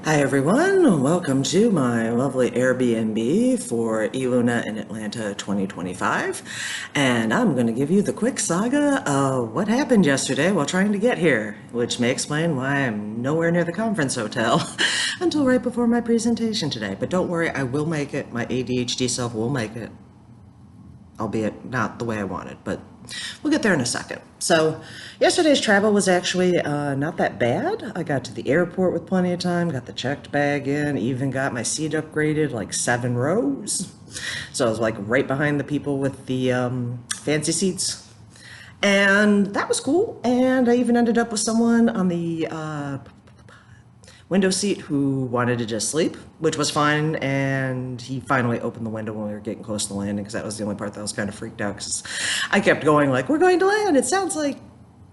Hi everyone, welcome to my lovely Airbnb for ELUNA in Atlanta 2025. And I'm going to give you the quick saga of what happened yesterday while trying to get here, which may explain why I'm nowhere near the conference hotel until right before my presentation today. But don't worry, I will make it. My ADHD self will make it, albeit not the way I wanted, but we'll get there in a second. So yesterday's travel was actually not that bad. I got to the airport with plenty of time, got the checked bag in, even got my seat upgraded like 7 rows. So I was like right behind the people with the fancy seats. And that was cool. And I even ended up with someone on the window seat who wanted to just sleep, which was fine. And he finally opened the window when we were getting close to the landing, because that was the only part that I was kind of freaked out, because I kept going like, we're going to land, it sounds like,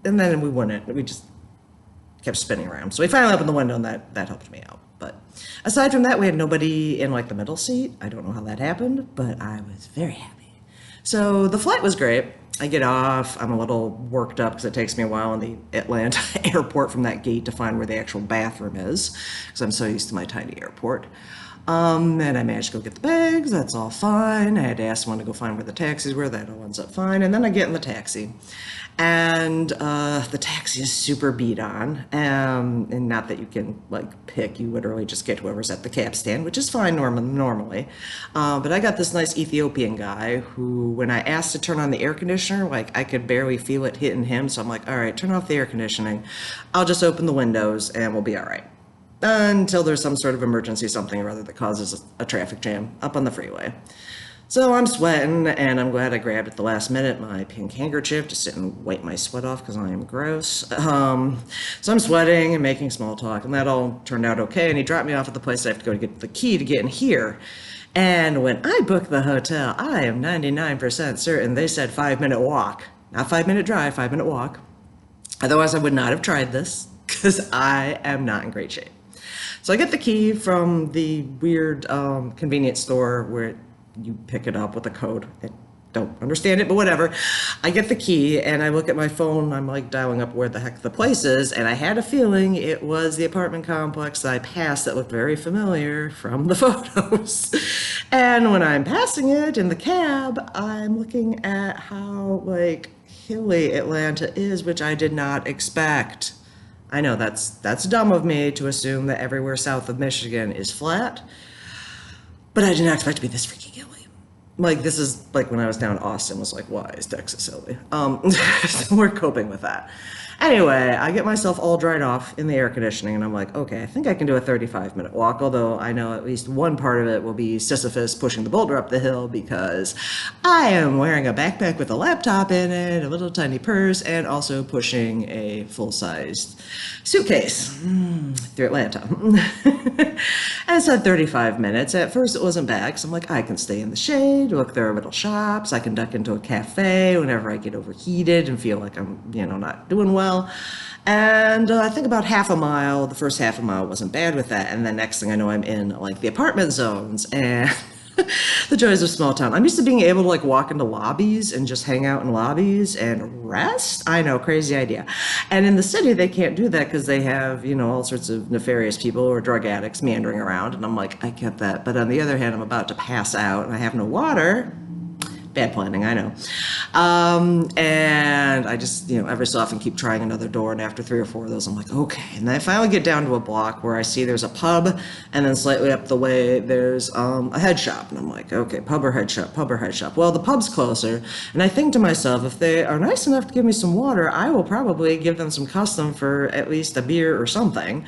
and then we wouldn't. We just kept spinning around. So we finally opened the window, and that helped me out. But aside from that, we had nobody in like the middle seat. I don't know how that happened, but I was very happy. So the flight was great. I get off, I'm a little worked up because it takes me a while in the Atlanta airport from that gate to find where the actual bathroom is, because I'm so used to my tiny airport. And I managed to go get the bags, that's all fine. I had to ask someone to go find where the taxis were, that all ends up fine. And then I get in the taxi. And the taxi is super beat on, and not that you can like pick, you literally just get whoever's at the cab stand, which is fine normally. But I got this nice Ethiopian guy who, when I asked to turn on the air conditioner, like I could barely feel it hitting him. So I'm like, all right, turn off the air conditioning. I'll just open the windows and we'll be all right. Until there's some sort of emergency, something or other that causes a traffic jam up on the freeway. So I'm sweating, and I'm glad I grabbed at the last minute my pink handkerchief to sit and wipe my sweat off because I am gross. So I'm sweating and making small talk, and that all turned out okay. And he dropped me off at the place I have to go to get the key to get in here. And when I booked the hotel, I am 99% certain they said 5-minute walk. Not 5-minute drive, 5-minute walk. Otherwise, I would not have tried this because I am not in great shape. So I get the key from the weird convenience store where you pick it up with a code. I don't understand it, but whatever. I get the key and I look at my phone. I'm like dialing up where the heck the place is, and I had a feeling it was the apartment complex that I passed that looked very familiar from the photos. And when I'm passing it in the cab, I'm looking at how like hilly Atlanta is, which I did not expect. I know that's dumb of me to assume that everywhere south of Michigan is flat, but I did not expect to be this freaking hilly. Like, this is like when I was down in Austin, was like, why is Texas hilly? So we're coping with that. Anyway, I get myself all dried off in the air conditioning, and I'm like, okay, I think I can do a 35-minute walk, although I know at least one part of it will be Sisyphus pushing the boulder up the hill, because I am wearing a backpack with a laptop in it, a little tiny purse, and also pushing a full-sized suitcase through Atlanta. And it said 35 minutes. At first it wasn't bad, because I'm like, I can stay in the shade, look, there are little shops, I can duck into a cafe whenever I get overheated and feel like I'm, not doing well. And I think about half a mile, the first half a mile wasn't bad with that. And then next thing I know, I'm in like the apartment zones, and the joys of small town. I'm used to being able to like walk into lobbies and just hang out in lobbies and rest. I know, crazy idea. And in the city, they can't do that because they have, all sorts of nefarious people or drug addicts meandering around. And I'm like, I get that. But on the other hand, I'm about to pass out and I have no water. Bad planning, I know. And I just, every so often keep trying another door. And after 3 or 4 of those, I'm like, okay. And then I finally get down to a block where I see there's a pub. And then slightly up the way, there's a head shop. And I'm like, okay, pub or head shop, pub or head shop. Well, the pub's closer. And I think to myself, if they are nice enough to give me some water, I will probably give them some custom for at least a beer or something.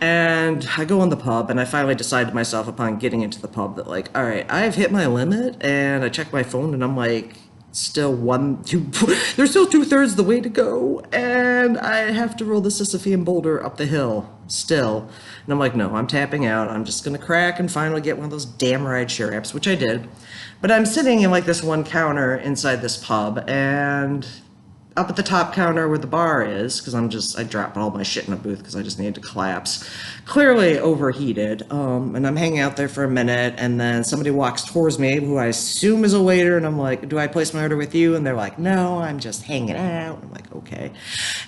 And I go in the pub, and I finally decide to myself upon getting into the pub that like, all right, I've hit my limit. And I check my phone, and I'm like, still there's still 2/3 the way to go, and I have to roll the Sisyphean boulder up the hill still. And I'm like, no, I'm tapping out. I'm just gonna crack and finally get one of those damn rideshare apps, which I did. But I'm sitting in like this one counter inside this pub, and up at the top counter where the bar is, because I dropped all my shit in a booth because I just needed to collapse. Clearly overheated. And I'm hanging out there for a minute, and then somebody walks towards me, who I assume is a waiter, and I'm like, do I place my order with you? And they're like, no, I'm just hanging out. I'm like, okay.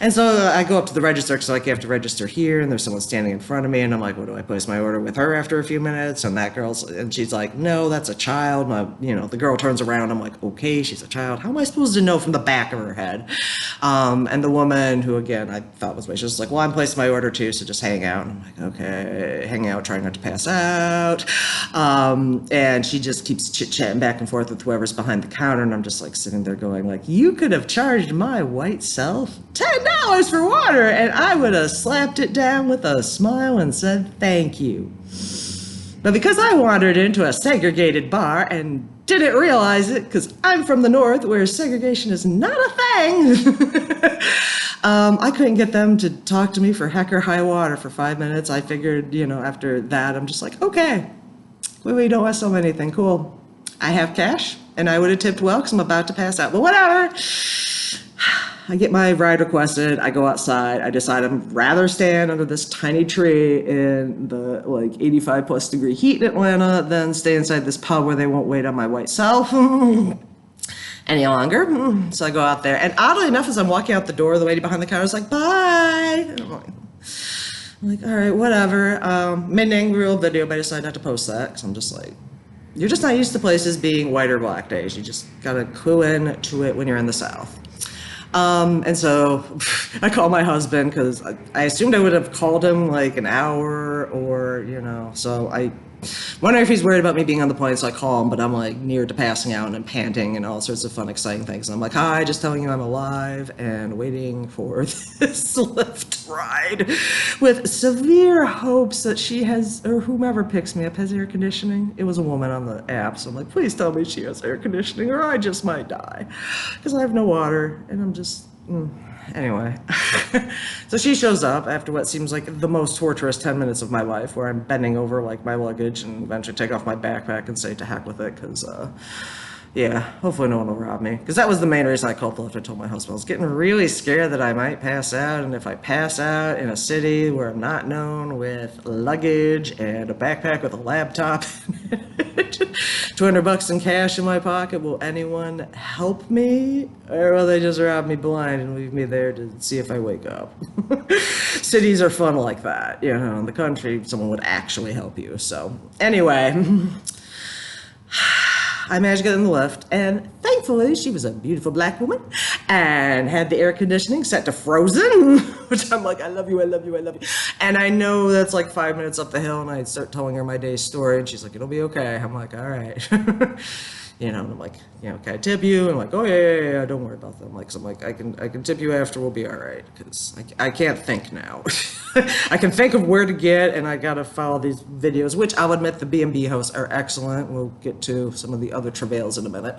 And so I go up to the register, because like, you have to register here, and there's someone standing in front of me, and I'm like, what do I place my order with her after a few minutes? And she's like, no, that's a child. The girl turns around. I'm like, okay, she's a child. How am I supposed to know from the back of her head? And the woman, who again I thought was waitress, was like, well, I'm placing my order too, so just hang out. And I'm like, okay, hang out, trying not to pass out. And she just keeps chit-chatting back and forth with whoever's behind the counter, and I'm just like sitting there going like, you could have charged my white self $10 for water, and I would have slapped it down with a smile and said thank you. But because I wandered into a segregated bar and didn't realize it, because I'm from the north where segregation is not a thing, I couldn't get them to talk to me for heck or high water for 5 minutes. I figured, after that, I'm just like, okay, we don't want to sell anything. Cool. I have cash, and I would have tipped well because I'm about to pass out, but whatever. I get my ride requested, I go outside, I decide I'd rather stand under this tiny tree in the 85 plus degree heat in Atlanta than stay inside this pub where they won't wait on my white self any longer. So I go out there, and oddly enough, as I'm walking out the door, the lady behind the counter is like, bye. And I'm like, all right, whatever. Made an angry little video, but I decided not to post that because I'm just like, you're just not used to places being white or black days. You just gotta clue in to it when you're in the South. And so I call my husband because I assumed I would have called him like an hour or, so I wonder if he's worried about me being on the plane, so I call him, but I'm like near to passing out and I'm panting and all sorts of fun, exciting things. And I'm like, hi, just telling you I'm alive and waiting for this Lyft ride with severe hopes that she has, or whomever picks me up, has air conditioning. It was a woman on the app, so I'm like, please tell me she has air conditioning or I just might die because I have no water and I'm just... Anyway, so she shows up after what seems like the most torturous 10 minutes of my life, where I'm bending over like my luggage and eventually take off my backpack and say to heck with it, because yeah, hopefully no one will rob me. Because that was the main reason I called the Lyft. I told my husband I was getting really scared that I might pass out, and if I pass out in a city where I'm not known with luggage and a backpack with a laptop, $200 in cash in my pocket, will anyone help me? Or will they just rob me blind and leave me there to see if I wake up? Cities are fun like that, in the country, someone would actually help you. So anyway, I managed to get in the Lyft, and thankfully she was a beautiful black woman and had the air conditioning set to frozen, which I'm like, I love you, I love you, I love you. And I know that's like 5 minutes up the hill, and I start telling her my day's story, and she's like, it'll be okay. I'm like, all right. And I'm like, can I tip you? And I'm like, oh yeah, don't worry about them. Like, so I'm like, I can tip you after, we'll be all right, because I can't think now. I can think of where to get, and I gotta follow these videos, which I'll admit the B&B hosts are excellent. We'll get to some of the other travails in a minute.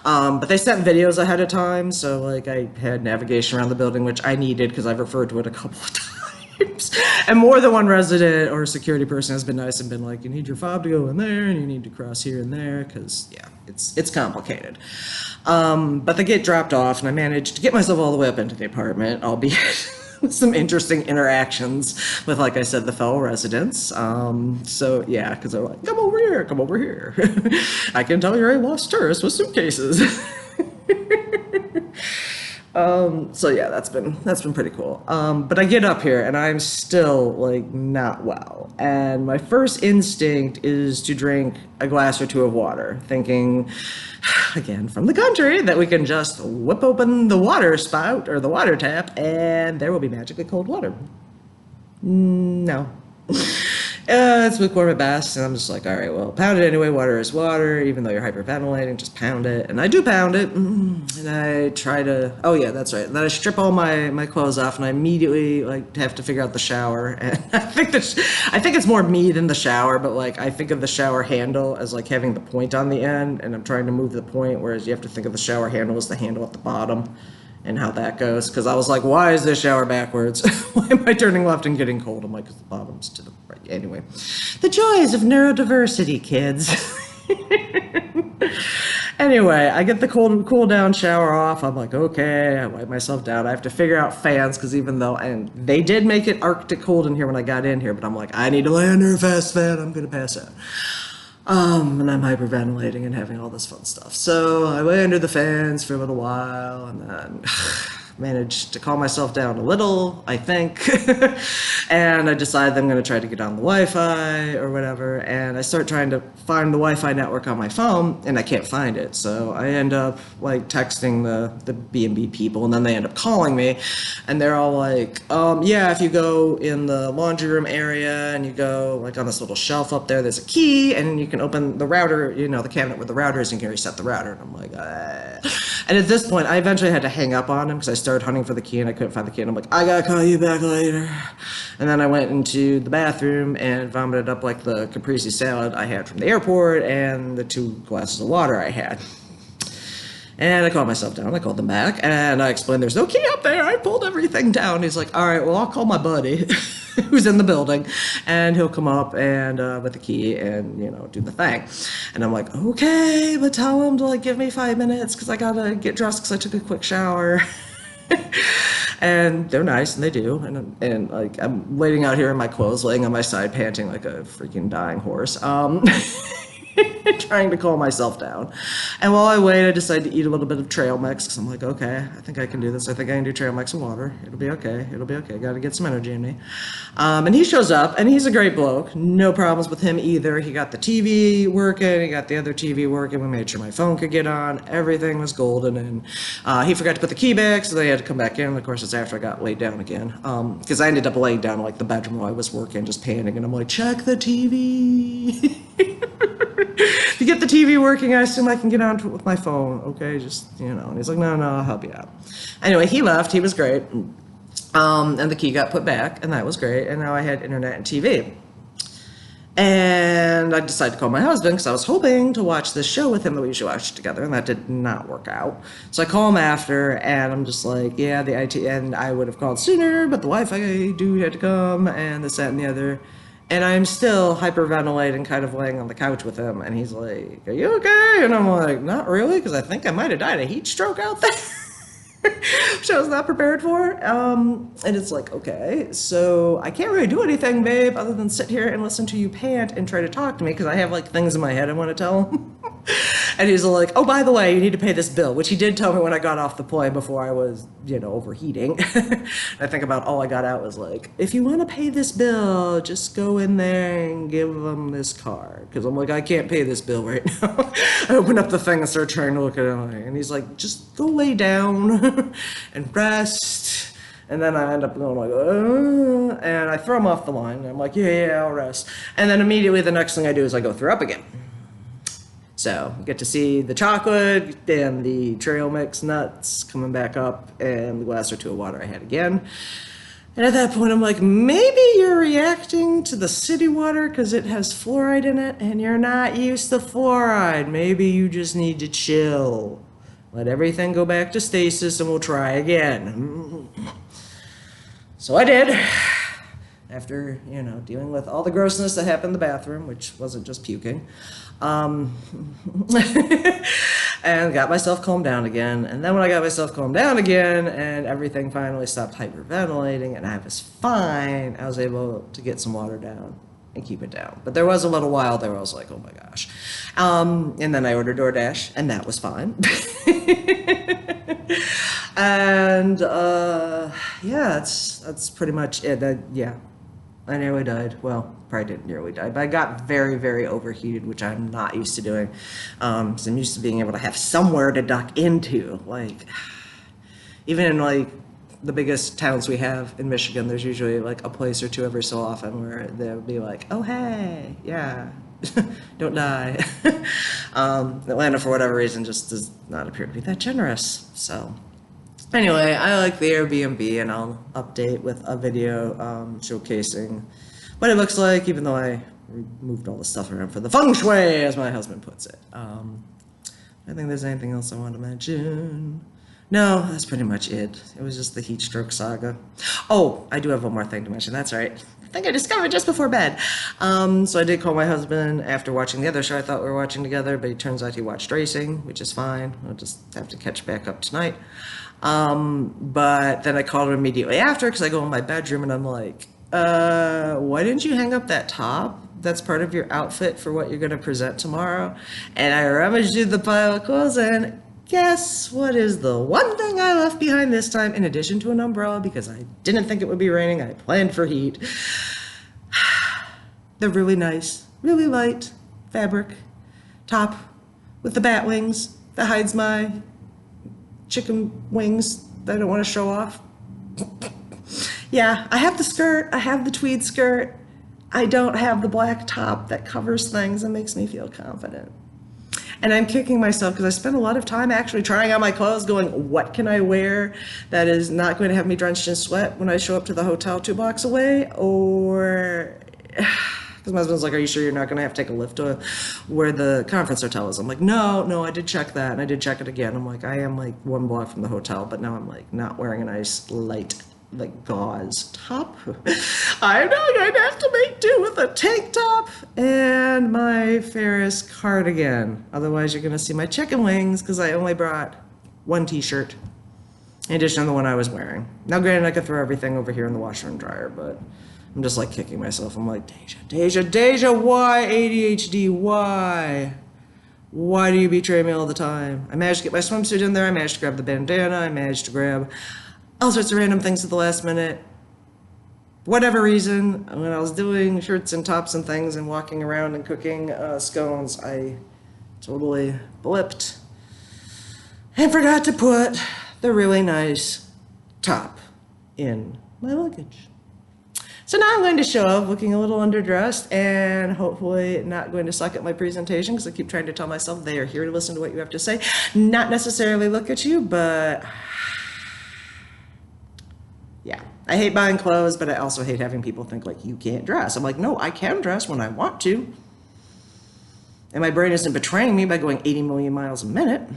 But they sent videos ahead of time, so like I had navigation around the building, which I needed because I've referred to it a couple of times. And more than one resident or security person has been nice and been like, you need your fob to go in there, and you need to cross here and there, because yeah, it's complicated. But they get dropped off, and I managed to get myself all the way up into the apartment, albeit with some interesting interactions with, like I said, the fellow residents. So yeah, because they're like, come over here, come over here. I can tell you're a lost tourist with suitcases. So yeah, that's been pretty cool. But I get up here and I'm still like not well. And my first instinct is to drink a glass or two of water, thinking, again, from the country, that we can just whip open the water spout or the water tap and there will be magically cold water. No. It's lukewarm at best, and I'm just like, all right, well, pound it anyway. Water is water, even though you're hyperventilating, just pound it. And I do pound it, and I try to, oh yeah, that's right. And then I strip all my clothes off, and I immediately like have to figure out the shower. And I think it's more me than the shower, but like I think of the shower handle as like having the point on the end, and I'm trying to move the point, whereas you have to think of the shower handle as the handle at the bottom. And how that goes, because I was like, why is this shower backwards? Why am I turning left and getting cold? I'm like, because the bottom's to the right. Anyway, the joys of neurodiversity, kids. Anyway, I get the cool down shower off. I'm like, okay, I wipe myself down. I have to figure out fans because even though, and they did make it Arctic cold in here when I got in here, but I'm like, I need to lay under a fast fan. I'm going to pass out. And I'm hyperventilating and having all this fun stuff. So I lay under the fans for a little while and then managed to calm myself down a little, I think. And I decided I'm going to try to get on the Wi-Fi or whatever. And I start trying to find the Wi-Fi network on my phone and I can't find it. So I end up like texting the B&B people and then they end up calling me and they're all like, yeah, if you go in the laundry room area and you go like on this little shelf up there, there's a key and you can open the router, you know, the cabinet with the router is, and you can reset the router. And I'm like, And at this point, I eventually had to hang up on him because I started hunting for the key and I couldn't find the key. And I'm like, I gotta call you back later. And then I went into the bathroom and vomited up like the caprese salad I had from the airport and the 2 glasses of water I had. And I called myself down. I called them back and I explained there's no key up there. I pulled everything down. He's like, all right, well, I'll call my buddy who's in the building and he'll come up and with the key and, you know, do the thing. And I'm like, okay, but tell him to like give me 5 minutes because I gotta get dressed because I took a quick shower. And they're nice and they do. And like I'm waiting out here in my clothes, laying on my side, panting like a freaking dying horse. Trying to calm myself down. And while I wait, I decide to eat a little bit of trail mix because I'm like, okay, I think I can do this. I think I can do trail mix and water. It'll be okay. It'll be okay. Got to get some energy in me. And he shows up and he's a great bloke. No problems with him either. He got the TV working. He got the other TV working. We made sure my phone could get on. Everything was golden. And he forgot to put the key back, so they had to come back in. And of course, it's after I got laid down again. Because I ended up laying down in like the bedroom while I was working, just panicking. And I'm like, check the TV. If you get the TV working, I assume I can get onto it with my phone, okay? Just, you know. And he's like, no, I'll help you out. Anyway, he left. He was great. And the key got put back, and that was great. And now I had internet and TV. And I decided to call my husband because I was hoping to watch this show with him that we usually watch together, and that did not work out. So I call him after, and I'm just like, yeah, the IT, and I would have called sooner, but the Wi-Fi dude had to come, and this, that, and the other. And I'm still hyperventilating, kind of laying on the couch with him. And he's like, are you okay? And I'm like, not really, because I think I might have died of heat stroke out there. Which I was not prepared for. And it's like, okay, so I can't really do anything, babe, other than sit here and listen to you pant and try to talk to me, because I have like things in my head I want to tell him. And he's like, oh, by the way, you need to pay this bill, which he did tell me when I got off the plane before I was, you know, overheating. I think about all I got out was like, if you want to pay this bill, just go in there and give them this card. Because I'm like, I can't pay this bill right now. I open up the thing and start trying to look at it. And he's like, just go lay down and rest. And then I end up going like, and I throw him off the line. And I'm like, yeah, I'll rest. And then immediately the next thing I do is I go throw up again. So get to see the chocolate and the trail mix nuts coming back up and the glass or 2 of water I had again. And at that point I'm like, maybe you're reacting to the city water because it has fluoride in it and you're not used to fluoride. Maybe you just need to chill. Let everything go back to stasis and we'll try again. So I did. After, you know, dealing with all the grossness that happened in the bathroom, which wasn't just puking. And got myself calmed down again. And then when I got myself calmed down again and everything finally stopped hyperventilating and I was fine, I was able to get some water down and keep it down. But there was a little while there where I was like, oh my gosh. And then I ordered DoorDash and that was fine. And yeah, that's pretty much it. Yeah. I nearly died. Well, probably didn't nearly die, but I got very, very overheated, which I'm not used to doing. So I'm used to being able to have somewhere to duck into. Like, even in like the biggest towns we have in Michigan, there's usually like a place or two every so often where they'll be like, oh, hey, yeah, don't die. Atlanta, for whatever reason, just does not appear to be that generous. So anyway, I like the Airbnb, and I'll update with a video showcasing what it looks like, even though I removed all the stuff around for the feng shui, as my husband puts it. I think there's anything else I want to mention. No, that's pretty much it. It was just the heat stroke saga. Oh, I do have one more thing to mention. That's right. I think I discovered just before bed. So I did call my husband after watching the other show I thought we were watching together, but it turns out he watched racing, which is fine. I'll just have to catch back up tonight. But then I called him immediately after because I go in my bedroom and I'm like, why didn't you hang up that top? That's part of your outfit for what you're going to present tomorrow. And I rummaged through the pile of clothes and guess what is the one thing I left behind this time, in addition to an umbrella, because I didn't think it would be raining. I planned for heat. The really nice, really light fabric top with the bat wings that hides my chicken wings that I don't want to show off. Yeah, I have the skirt, I have the tweed skirt. I don't have the black top that covers things and makes me feel confident. And I'm kicking myself because I spent a lot of time actually trying on my clothes going, what can I wear that is not going to have me drenched in sweat when I show up to the hotel 2 blocks away? Or, because my husband's like, are you sure you're not going to have to take a Lyft to where the conference hotel is? I'm like, no, I did check that. And I did check it again. I'm like, I am like 1 block from the hotel, but now I'm like not wearing a nice light like gauze top. I'm not going to have to make do with a tank top and my Ferris cardigan. Otherwise, you're going to see my chicken wings because I only brought 1 t-shirt in addition to the one I was wearing. Now, granted, I could throw everything over here in the washer and dryer, but I'm just like kicking myself. I'm like, Deja, why ADHD? Why? Why do you betray me all the time? I managed to get my swimsuit in there. I managed to grab the bandana. I managed to grab all sorts of random things at the last minute. For whatever reason, when I was doing shirts and tops and things and walking around and cooking scones, I totally blipped and forgot to put the really nice top in my luggage. So now I'm going to show up looking a little underdressed and hopefully not going to suck at my presentation because I keep trying to tell myself they are here to listen to what you have to say, not necessarily look at you, but yeah, I hate buying clothes, but I also hate having people think like you can't dress. I'm like, no, I can dress when I want to. And my brain isn't betraying me by going 80 million miles a minute.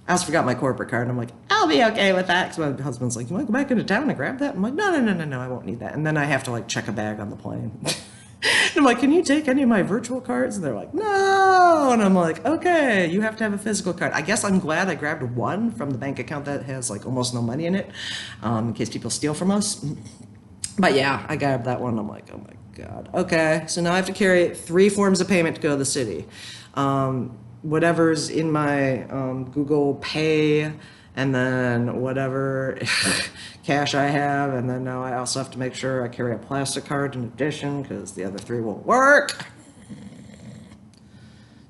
I also forgot my corporate card. And I'm like, I'll be okay with that. Because my husband's like, you want to go back into town and grab that? I'm like, no, I won't need that. And then I have to like check a bag on the plane. And I'm like, can you take any of my virtual cards? And they're like, no. And I'm like, okay, you have to have a physical card. I guess I'm glad I grabbed one from the bank account that has like almost no money in it, in case people steal from us. But yeah, I grabbed that one. I'm like, oh my God. Okay, so now I have to carry 3 forms of payment to go to the city. Whatever's in my Google Pay, and then whatever cash I have, and then now I also have to make sure I carry a plastic card in addition because the other 3 won't work.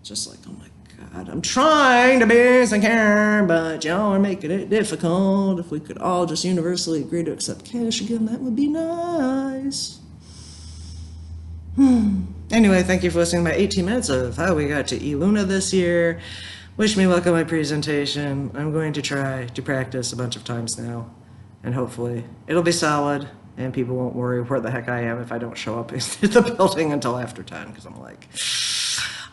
Just like, oh my God, I'm trying to be secure, but y'all are making it difficult. If we could all just universally agree to accept cash again, that would be nice. Anyway, thank you for listening to my 18 minutes of how we got to ELUNA this year. Wish me luck on my presentation. I'm going to try to practice a bunch of times now, and hopefully it'll be solid, and people won't worry where the heck I am if I don't show up at the building until after 10, because I'm like,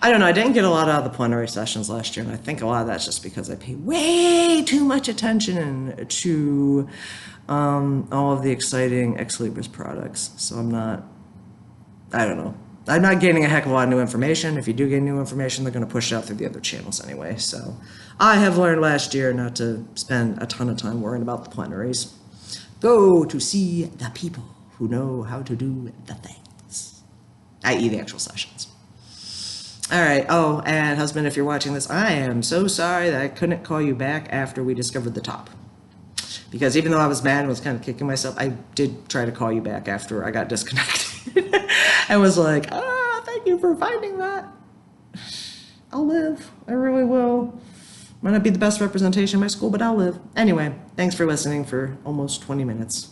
I don't know, I didn't get a lot out of the plenary sessions last year, and I think a lot of that's just because I pay way too much attention to all of the exciting Ex Libris products, so I don't know. I'm not gaining a heck of a lot of new information. If you do gain new information, they're going to push it out through the other channels anyway. So I have learned last year not to spend a ton of time worrying about the plenaries. Go to see the people who know how to do the things, i.e. the actual sessions. All right. Oh, and husband, if you're watching this, I am so sorry that I couldn't call you back after we discovered the top. Because even though I was mad and was kind of kicking myself, I did try to call you back after I got disconnected. I was like, thank you for finding that. I'll live. I really will. Might not be the best representation of my school, but I'll live. Anyway, thanks for listening for almost 20 minutes.